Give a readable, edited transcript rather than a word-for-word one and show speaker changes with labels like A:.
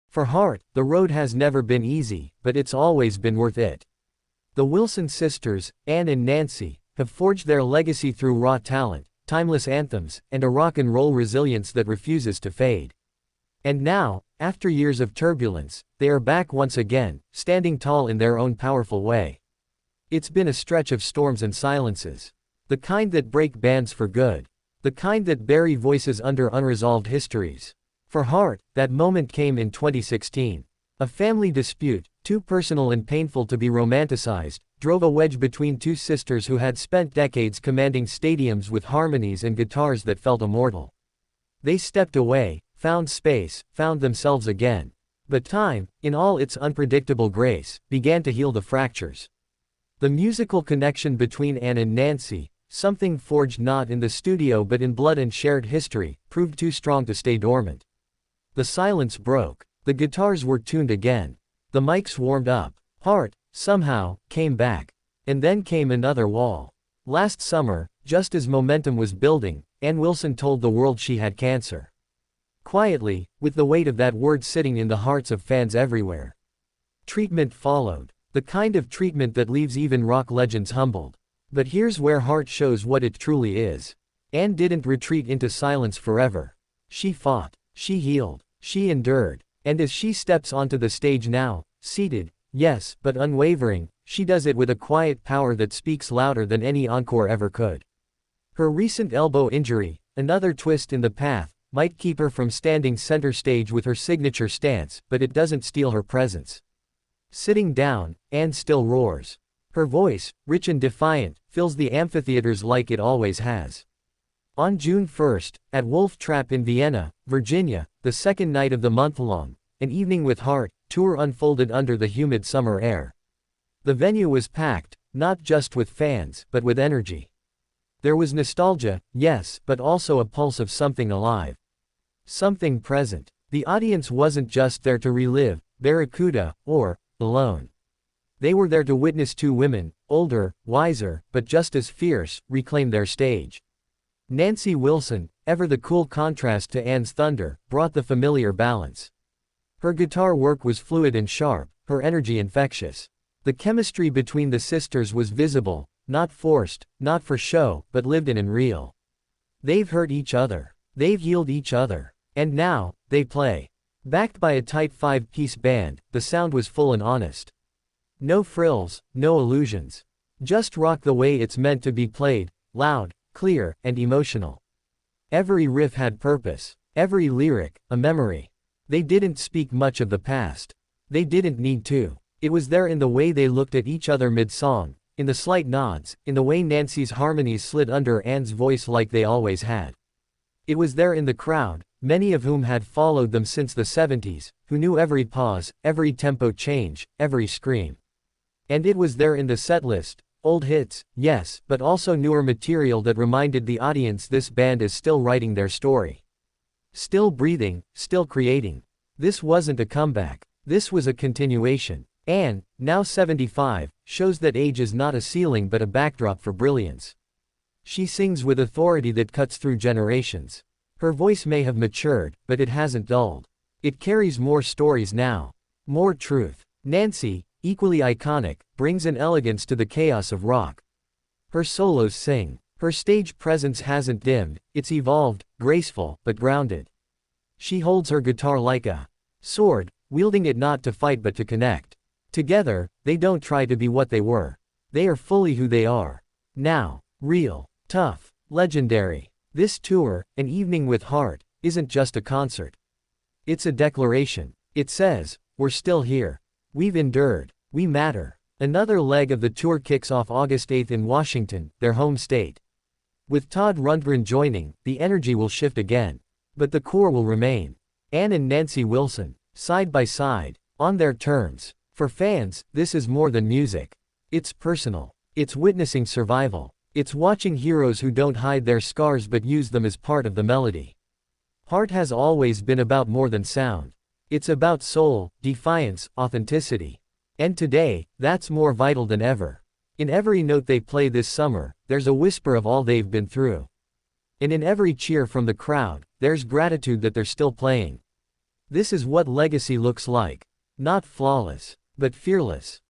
A: For Hart, the road has never been easy, but it's always been worth it. The Wilson sisters, Ann and Nancy, have forged their legacy through raw talent, timeless anthems, and a rock and roll resilience that refuses to fade. And now, after years of turbulence, they are back once again, standing tall in their own powerful way. It's been a stretch of storms and silences. The kind that break bands for good. The kind that bury voices under unresolved histories. For Hart, that moment came in 2016. A family dispute, too personal and painful to be romanticized, drove a wedge between two sisters who had spent decades commanding stadiums with harmonies and guitars that felt immortal. They stepped away, found space, found themselves again. But time, in all its unpredictable grace, began to heal the fractures. The musical connection between Ann and Nancy, something forged not in the studio but in blood and shared history, proved too strong to stay dormant. The silence broke. The guitars were tuned again. The mics warmed up. Hart, somehow, came back. And then came another wall. Last summer, just as momentum was building, Ann Wilson told the world she had cancer. Quietly, with the weight of that word sitting in the hearts of fans everywhere. Treatment followed. The kind of treatment that leaves even rock legends humbled. But here's where Hart shows what it truly is. Ann didn't retreat into silence forever. She fought. She healed. She endured. And as she steps onto the stage now, seated, yes, but unwavering, she does it with a quiet power that speaks louder than any encore ever could. Her recent elbow injury, another twist in the path, might keep her from standing center stage with her signature stance, but it doesn't steal her presence. Sitting down, Ann still roars. Her voice, rich and defiant, fills the amphitheaters like it always has. On June 1st, at Wolf Trap in Vienna, Virginia, the second night of the month-long, An Evening with Hart tour unfolded under the humid summer air. The venue was packed, not just with fans, but with energy. There was nostalgia, yes, but also a pulse of something alive. Something present. The audience wasn't just there to relive Barracuda, or Alone. They were there to witness two women, older, wiser, but just as fierce, reclaim their stage. Nancy Wilson, ever the cool contrast to Ann's thunder, brought the familiar balance. Her guitar work was fluid and sharp, her energy infectious. The chemistry between the sisters was visible, not forced, not for show, but lived in and real. They've hurt each other. They've healed each other. And now, they play. Backed by a tight five-piece band, the sound was full and honest. No frills, no illusions. Just rock the way it's meant to be played, loud, clear, and emotional. Every riff had purpose. Every lyric, a memory. They didn't speak much of the past. They didn't need to. It was there in the way they looked at each other mid-song, in the slight nods, in the way Nancy's harmonies slid under Ann's voice like they always had. It was there in the crowd, many of whom had followed them since the 70s, who knew every pause, every tempo change, every scream. And it was there in the setlist, old hits, yes, but also newer material that reminded the audience this band is still writing their story. Still breathing, still creating. This wasn't a comeback. This was a continuation. Ann, now 75, shows that age is not a ceiling but a backdrop for brilliance. She sings with authority that cuts through generations. Her voice may have matured, but it hasn't dulled. It carries more stories now. More truth. Nancy, equally iconic, brings an elegance to the chaos of rock. Her solos sing. Her stage presence hasn't dimmed, it's evolved, graceful, but grounded. She holds her guitar like a sword, wielding it not to fight but to connect. Together, they don't try to be what they were. They are fully who they are. Now, real, tough, legendary. This tour, An Evening with Hart, isn't just a concert. It's a declaration. It says, we're still here. We've endured. We matter. Another leg of the tour kicks off August 8th in Washington, their home state. With Todd Rundgren joining, the energy will shift again. But the core will remain. Ann and Nancy Wilson, side by side, on their terms. For fans, this is more than music. It's personal. It's witnessing survival. It's watching heroes who don't hide their scars but use them as part of the melody. Hart has always been about more than sound. It's about soul, defiance, authenticity. And today, that's more vital than ever. In every note they play this summer, there's a whisper of all they've been through. And in every cheer from the crowd, there's gratitude that they're still playing. This is what legacy looks like. Not flawless, but fearless.